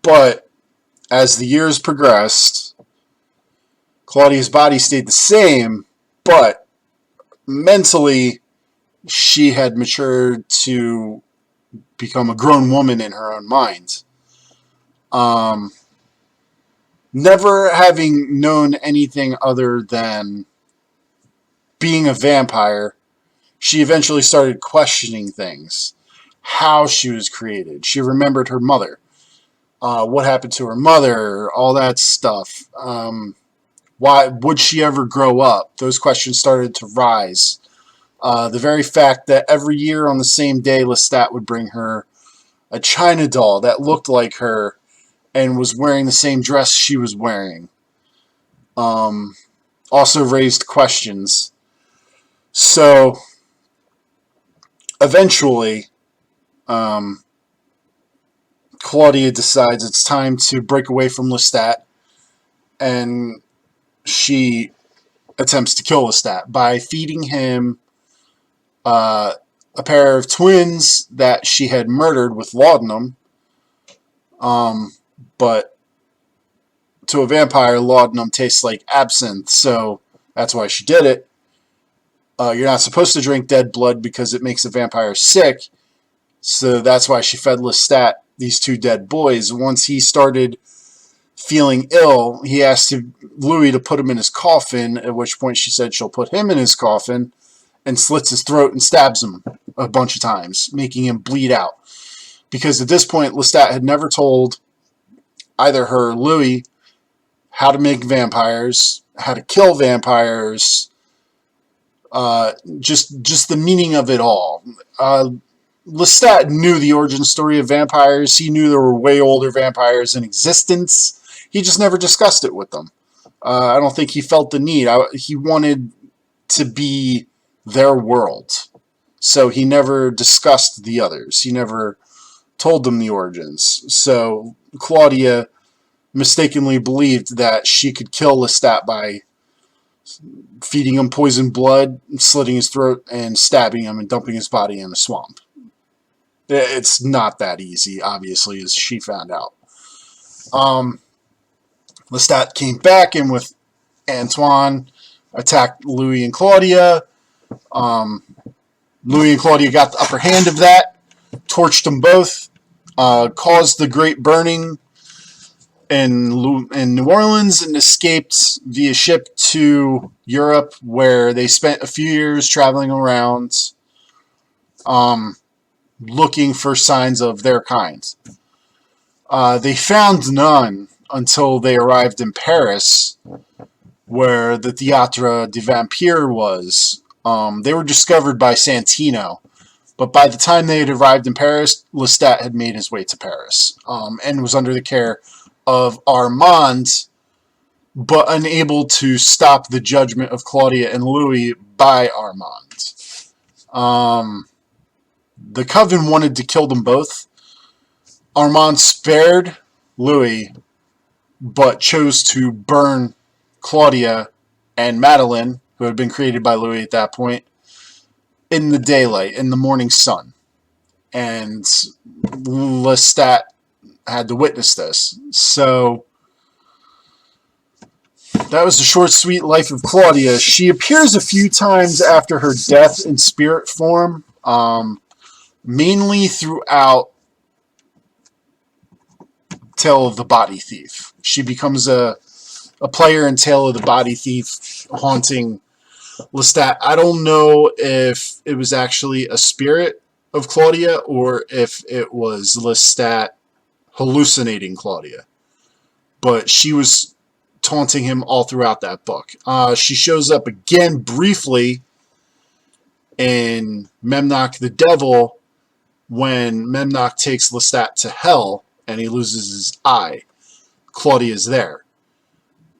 But as the years progressed, Claudia's body stayed the same, but mentally she had matured to become a grown woman in her own mind. Never having known anything other than being a vampire, she eventually started questioning things. How she was created. She remembered her mother. What happened to her mother, all that stuff. Why would she ever grow up? Those questions started to rise. The very fact that every year on the same day, Lestat would bring her a China doll that looked like her and was wearing the same dress she was wearing. Also raised questions. So, eventually, Claudia decides it's time to break away from Lestat, and she attempts to kill Lestat by feeding him a pair of twins that she had murdered with laudanum. But to a vampire, laudanum tastes like absinthe, so that's why she did it. You're not supposed to drink dead blood because it makes a vampire sick, so that's why she fed Lestat these two dead boys. Once he started feeling ill, he asked Louis to put him in his coffin, at which point she said she'll put him in his coffin, and slits his throat and stabs him a bunch of times, making him bleed out. Because at this point, Lestat had never told either her or Louis how to make vampires, how to kill vampires, just the meaning of it all. Lestat knew the origin story of vampires. He knew there were way older vampires in existence. He just never discussed it with them. I don't think he felt the need. He wanted to be their world. So he never discussed the others. He never told them the origins. So Claudia mistakenly believed that she could kill Lestat by feeding him poisoned blood, slitting his throat, and stabbing him and dumping his body in a swamp. It's not that easy, obviously, as she found out. Lestat came back and with Antoine attacked Louis and Claudia. Louis and Claudia got the upper hand of that, torched them both, caused the Great Burning in New Orleans, and escaped via ship to Europe, where they spent a few years traveling around looking for signs of their kind. They found none until they arrived in Paris, where the Théâtre des Vampires was. They were discovered by Santino, but by the time they had arrived in Paris, Lestat had made his way to Paris, and was under the care of Armand, but unable to stop the judgment of Claudia and Louis by Armand. The Coven wanted to kill them both. Armand spared Louis, but chose to burn Claudia and Madeleine, who had been created by Louis at that point, in the daylight, in the morning sun. And Lestat had to witness this. So that was the short, sweet life of Claudia. She appears a few times after her death in spirit form, mainly throughout Tale of the Body Thief. She becomes a player in Tale of the Body Thief, haunting Lestat. I don't know if it was actually a spirit of Claudia or if it was Lestat hallucinating Claudia. But she was taunting him all throughout that book. She shows up again briefly in Memnoch the Devil when Memnoch takes Lestat to hell and he loses his eye. Claudia's there.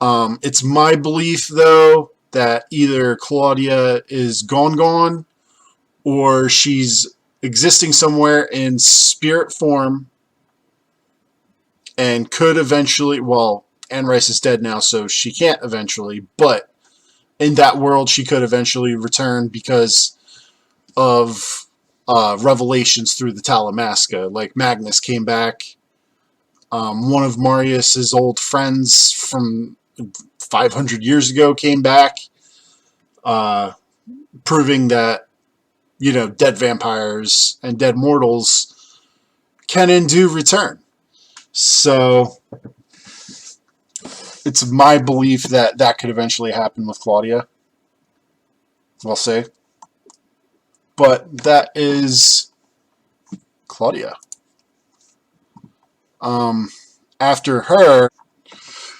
It's my belief, though, that either Claudia is gone, or she's existing somewhere in spirit form and could eventually, well, Anne Rice is dead now, so she can't eventually, but in that world she could eventually return because of revelations through the Talamasca. Like Magnus came back. One of Marius's old friends from 500 years ago came back, proving that, you know, dead vampires and dead mortals can and do return. So it's my belief that that could eventually happen with Claudia. We'll see. But that is Claudia. After her,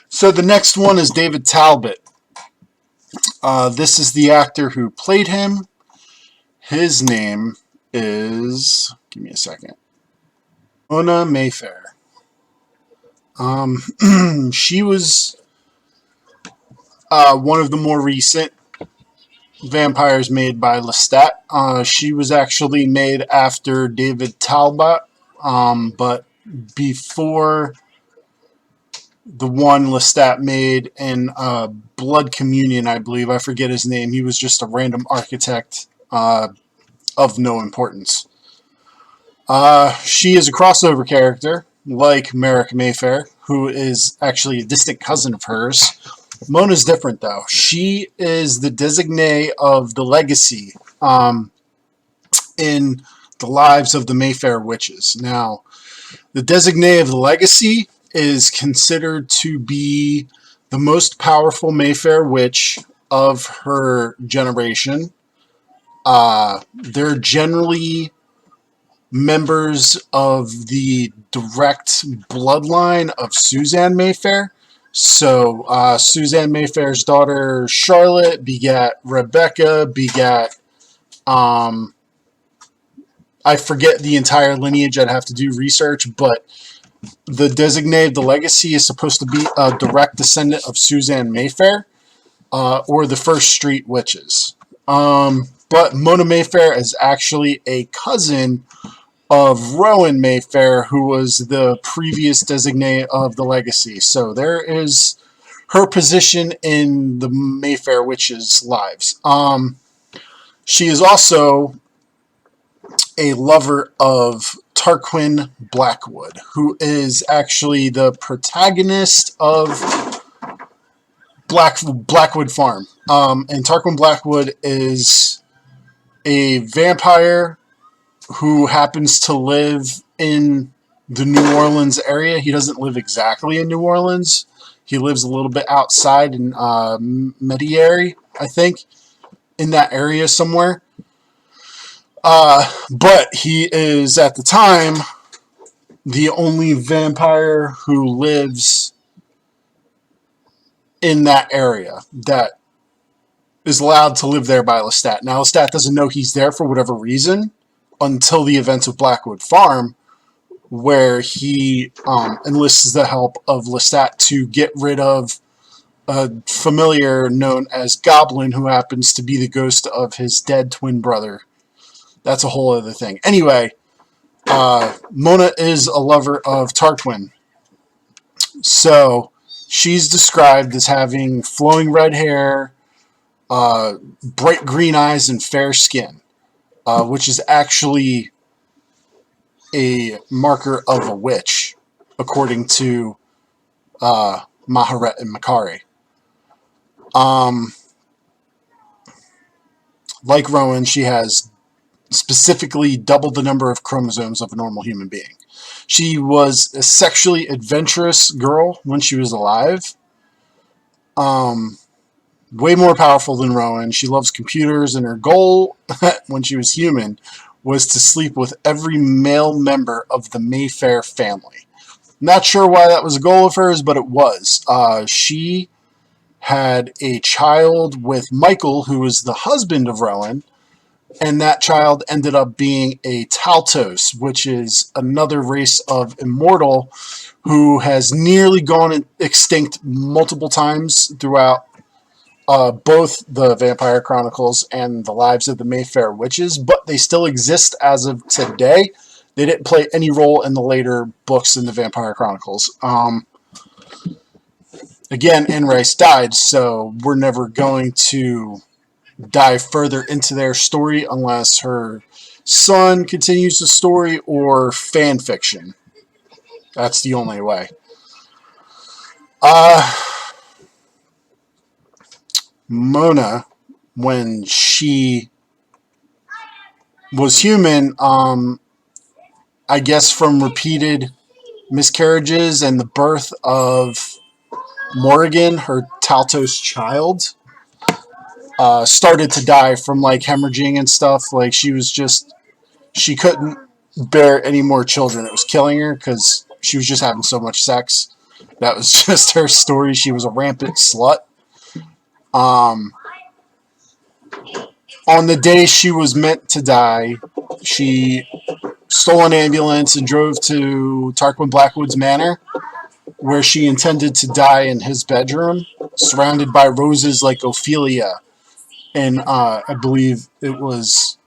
so the next one is David Talbot. This is the actor who played him. His name is, give me a second, Mona Mayfair. She was one of the more recent vampires made by Lestat. She was actually made after David Talbot, but before the one Lestat made in Blood Communion, I believe. I forget his name. He was just a random architect of no importance. She is a crossover character, like Merrick Mayfair, who is actually a distant cousin of hers. Mona's different, though. She is the designee of the legacy in the lives of the Mayfair witches. Now, the designee of the legacy is considered to be the most powerful Mayfair witch of her generation. They're generally members of the direct bloodline of Suzanne Mayfair. So Suzanne Mayfair's daughter Charlotte begat Rebecca, begat I forget the entire lineage. I'd have to do research, but the designate of the legacy is supposed to be a direct descendant of Suzanne Mayfair, or the First Street Witches. But Mona Mayfair is actually a cousin of Rowan Mayfair, who was the previous designate of the legacy. So there is her position in the Mayfair witches' lives. She is also a lover of Tarquin Blackwood, who is actually the protagonist of Blackwood Farm. And Tarquin Blackwood is a vampire who happens to live in the New Orleans area. He doesn't live exactly in New Orleans. He lives a little bit outside in Mediary, I think, in that area somewhere. But he is, at the time, the only vampire who lives in that area that is allowed to live there by Lestat. Now, Lestat doesn't know he's there for whatever reason until the events of Blackwood Farm, where he enlists the help of Lestat to get rid of a familiar known as Goblin, who happens to be the ghost of his dead twin brother. That's a whole other thing. Anyway, Mona is a lover of Tarquin. So she's described as having flowing red hair, bright green eyes, and fair skin, which is actually a marker of a witch, according to Maharet and Makari. Like Rowan, she has specifically double the number of chromosomes of a normal human being. She was a sexually adventurous girl when she was alive. Way more powerful than Rowan. She loves computers, and her goal when she was human was to sleep with every male member of the Mayfair family. Not sure why that was a goal of hers, but it was. She had a child with Michael, who was the husband of Rowan, and that child ended up being a Taltos, which is another race of immortal who has nearly gone extinct multiple times throughout both the Vampire Chronicles and the Lives of the Mayfair Witches, but they still exist as of today. They didn't play any role in the later books in the Vampire Chronicles. Again, Anne Rice died, so we're never going to dive further into their story unless her son continues the story or fan fiction. That's the only way. Mona, when she was human, I guess from repeated miscarriages and the birth of Morrigan, her Taltos child, started to die from like hemorrhaging and stuff. Like she couldn't bear any more children. It was killing her because she was just having so much sex. That was just her story. She was a rampant slut. On the day she was meant to die, she stole an ambulance and drove to Tarquin Blackwood's manor, where she intended to die in his bedroom, surrounded by roses like Ophelia. And I believe it was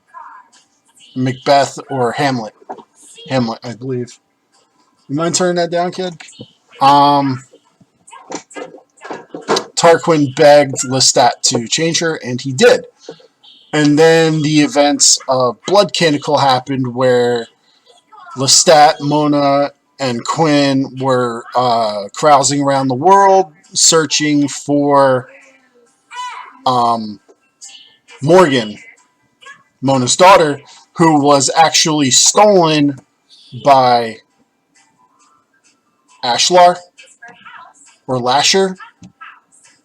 Macbeth or Hamlet. Hamlet, I believe. You mind turning that down, kid? Tarquin begged Lestat to change her, and he did. And then the events of Blood Canonical happened, where Lestat, Mona, and Quinn were carousing around the world, searching for Morgan, Mona's daughter, who was actually stolen by Ashlar or Lasher,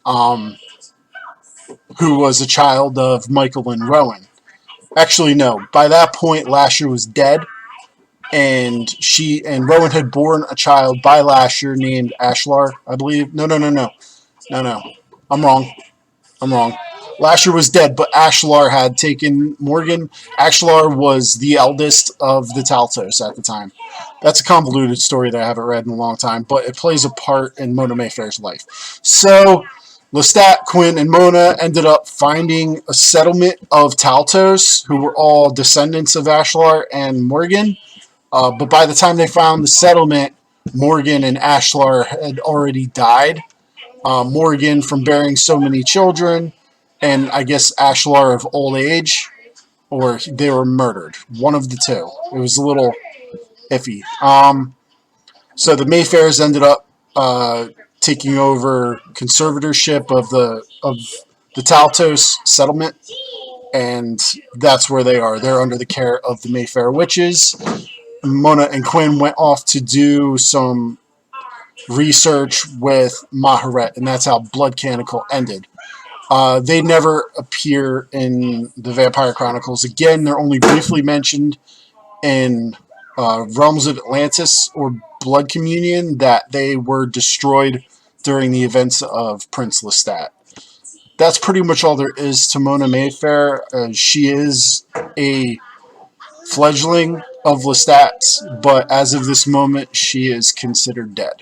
um, who was a child of Michael and Rowan. Actually, no. By that point, Lasher was dead, and she and Rowan had born a child by Lasher named Ashlar, I believe. No. I'm wrong. Lasher was dead, but Ashlar had taken Morgan. Ashlar was the eldest of the Taltos at the time. That's a convoluted story that I haven't read in a long time, but it plays a part in Mona Mayfair's life. So, Lestat, Quinn, and Mona ended up finding a settlement of Taltos, who were all descendants of Ashlar and Morgan. But by the time they found the settlement, Morgan and Ashlar had already died. Morgan from bearing so many children, and I guess Ashlar of old age, or they were murdered. One of the two. It was a little iffy. So the Mayfairs ended up taking over conservatorship of the Taltos settlement, and that's where they are. They're under the care of the Mayfair witches. Mona and Quinn went off to do some research with Maharet, and that's how Blood Canonical ended. They never appear in the Vampire Chronicles again. They're only briefly mentioned in Realms of Atlantis or Blood Communion, that they were destroyed during the events of Prince Lestat. That's pretty much all there is to Mona Mayfair. She is a fledgling of Lestat, but as of this moment, she is considered dead.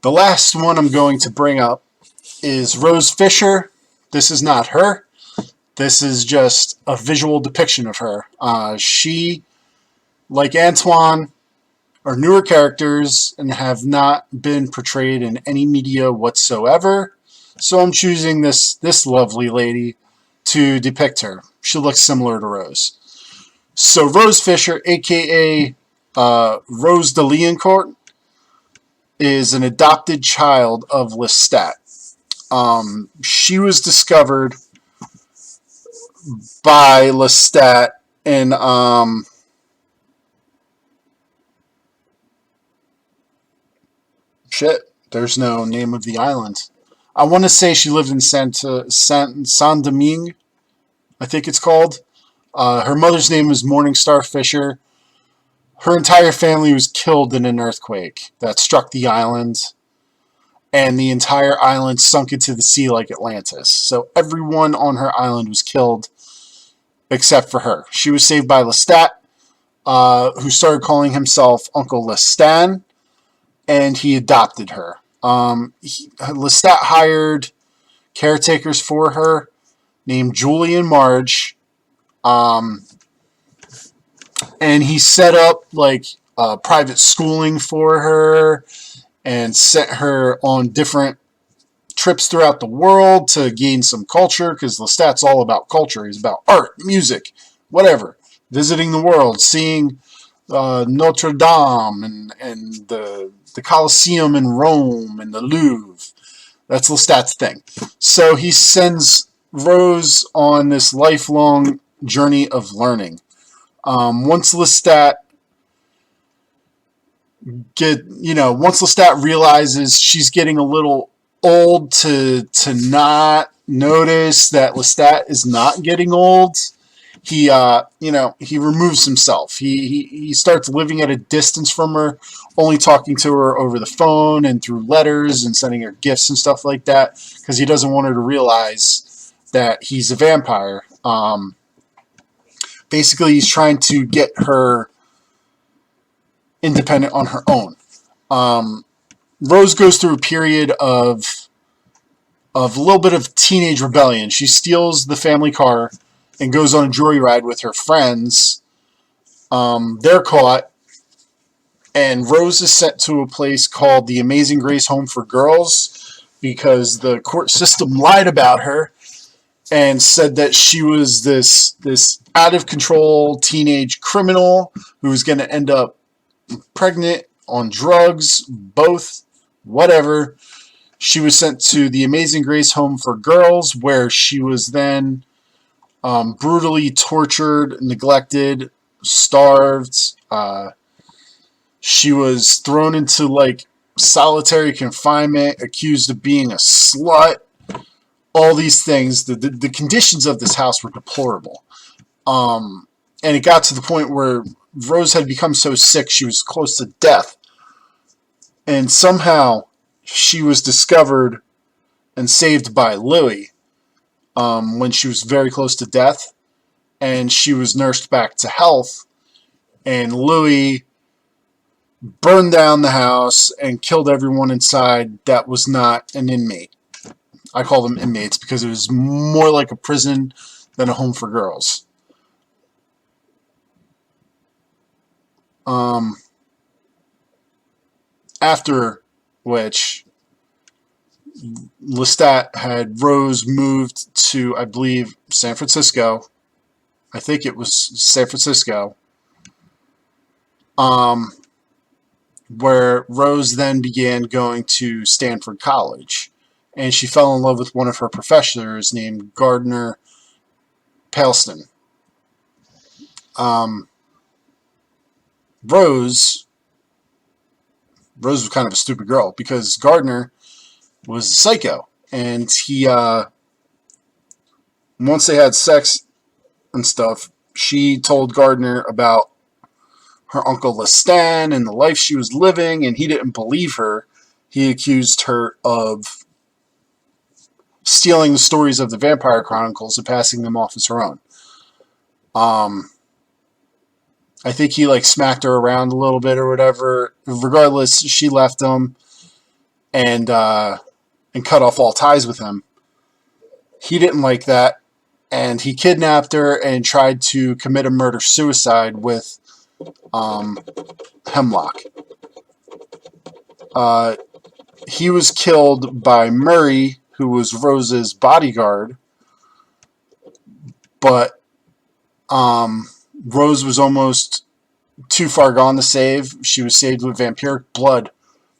The last one I'm going to bring up is Rose Fisher. This is not her. This is just a visual depiction of her. She, like Antoine, are newer characters and have not been portrayed in any media whatsoever. So I'm choosing this lovely lady to depict her. She looks similar to Rose. So Rose Fisher, aka Rose De Lioncourt, is an adopted child of Lestat. She was discovered by Lestat in there's no name of the island. I want to say she lived in Saint-Domingue, I think it's called. Her mother's name was Morningstar Fisher. Her entire family was killed in an earthquake that struck the island, and the entire island sunk into the sea like Atlantis. So everyone on her island was killed except for her. She was saved by Lestat, who started calling himself Uncle Lestan, and he adopted her. Lestat hired caretakers for her named Julie and Marge, and he set up like private schooling for her and sent her on different trips throughout the world to gain some culture, because Lestat's all about culture. He's about art, music, whatever. Visiting the world, seeing Notre Dame and the Colosseum in Rome and the Louvre. That's Lestat's thing. So he sends Rose on this lifelong journey of learning. Once Lestat realizes she's getting a little old to not notice that Lestat is not getting old, he removes himself. He starts living at a distance from her, only talking to her over the phone and through letters and sending her gifts and stuff like that, because he doesn't want her to realize that he's a vampire. Basically, he's trying to get her independent on her own. Rose goes through a period of a little bit of teenage rebellion. She steals the family car and goes on a joyride with her friends. They're caught, And Rose is sent to a place called the Amazing Grace Home for Girls because the court system lied about her and said that she was this out of control teenage criminal who was going to end up pregnant, on drugs, both, whatever. She was sent to the Amazing Grace Home for Girls, where she was then brutally tortured, neglected, starved. She was thrown into like solitary confinement, accused of being a slut. All these things. The conditions of this house were deplorable. And it got to the point where Rose had become so sick she was close to death. And somehow she was discovered and saved by Louis when she was very close to death. And she was nursed back to health. And Louis burned down the house and killed everyone inside that was not an inmate. I call them inmates because it was more like a prison than a home for girls. After which, Lestat had Rose moved to, I believe, San Francisco. I think it was San Francisco. Where Rose then began going to Stanford College. And she fell in love with one of her professors named Gardner Palston. Rose was kind of a stupid girl because Gardner was a psycho. And he, once they had sex and stuff, she told Gardner about her uncle Lestat and the life she was living, and he didn't believe her. He accused her of stealing the stories of the Vampire Chronicles and passing them off as her own. I think he like smacked her around a little bit or whatever. Regardless, she left him and cut off all ties with him. He didn't like that, and he kidnapped her and tried to commit a murder-suicide with Hemlock. He was killed by Murray, who was Rose's bodyguard, but Rose was almost too far gone to save. She was saved with vampiric blood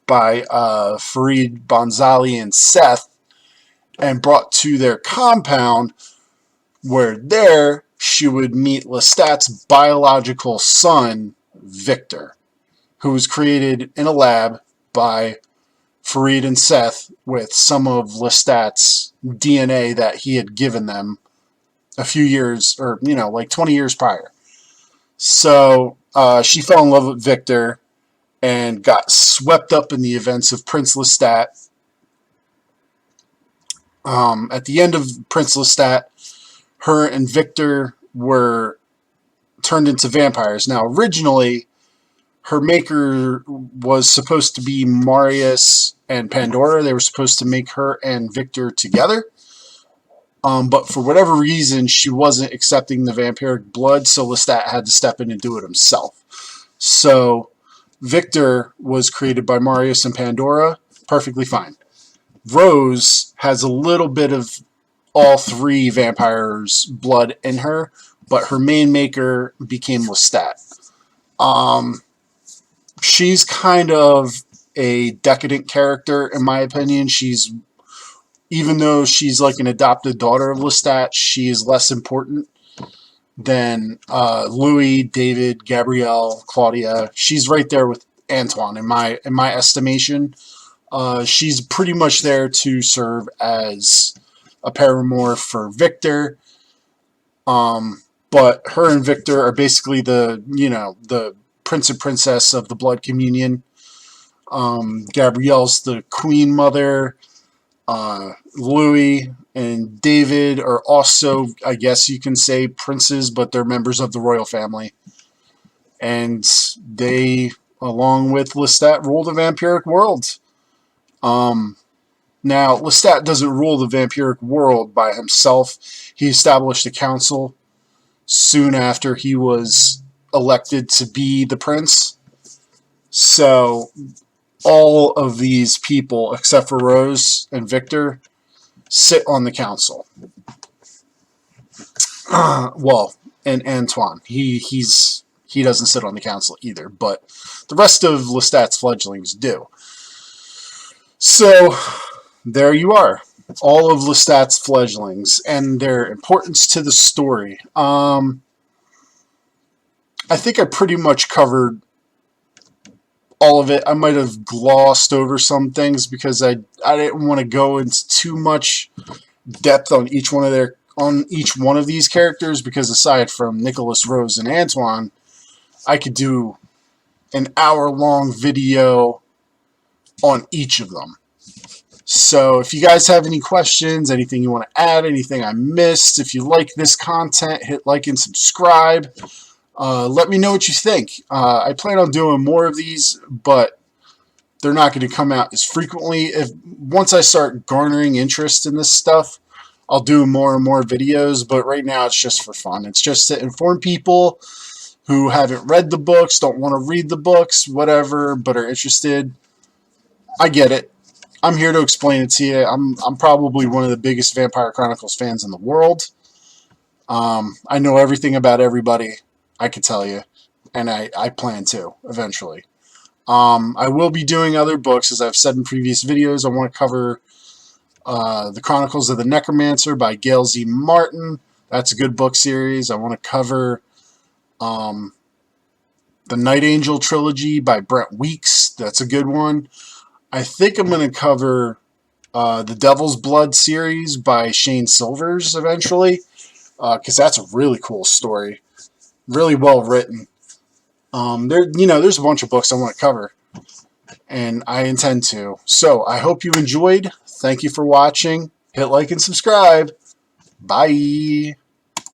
by Farid Bonzali and Seth and brought to their compound, where there she would meet Lestat's biological son, Victor, who was created in a lab by Farid and Seth with some of Lestat's DNA that he had given them a few years, or, like 20 years prior. So she fell in love with Victor and got swept up in the events of Prince Lestat. At the end of Prince Lestat, her and Victor were turned into vampires. Now, originally, her maker was supposed to be Marius and Pandora. They were supposed to make her and Victor together. But for whatever reason, she wasn't accepting the vampiric blood, so Lestat had to step in and do it himself. So Victor was created by Marius and Pandora, perfectly fine. Rose has a little bit of all three vampires' blood in her, but her main maker became Lestat. She's kind of a decadent character, in my opinion. Even though she's like an adopted daughter of Lestat, she is less important than Louis, David, Gabrielle, Claudia. She's right there with Antoine in my estimation. She's pretty much there to serve as a paramour for Victor. But her and Victor are basically the prince and princess of the blood communion. Gabrielle's the queen mother. Louis and David are also, I guess you can say, princes, but they're members of the royal family. And they, along with Lestat, rule the vampiric world. Now, Lestat doesn't rule the vampiric world by himself. He established a council soon after he was elected to be the prince. So all of these people, except for Rose and Victor, sit on the council. Well, and Antoine, he doesn't sit on the council either, but the rest of Lestat's fledglings do. So there you are, all of Lestat's fledglings and their importance to the story. I think I pretty much covered all of it. I might have glossed over some things because I didn't want to go into too much depth on each one of these characters, because aside from Nicholas, Rose, and Antoine, I could do an hour-long video on each of them. So if you guys have any questions, anything you want to add, anything I missed, if you like this content, hit like and subscribe. Let me know what you think. I plan on doing more of these, but they're not going to come out as frequently. Once I start garnering interest in this stuff, I'll do more and more videos, but right now it's just for fun. It's just to inform people who haven't read the books, don't want to read the books, whatever, but are interested. I get it. I'm here to explain it to you. I'm probably one of the biggest Vampire Chronicles fans in the world. I know everything about everybody, I could tell you, and I plan to eventually. I will be doing other books, as I've said in previous videos. I want to cover the Chronicles of the Necromancer by Gail Z. Martin. That's a good book series. I want to cover the Night Angel trilogy by Brent Weeks. That's a good one. I think I'm going to cover the Devil's Blood series by Shane Silvers eventually, because that's a really cool story, really well written. There's a bunch of books I want to cover, and I intend to. So I hope you enjoyed. Thank you for watching. Hit like and subscribe. Bye.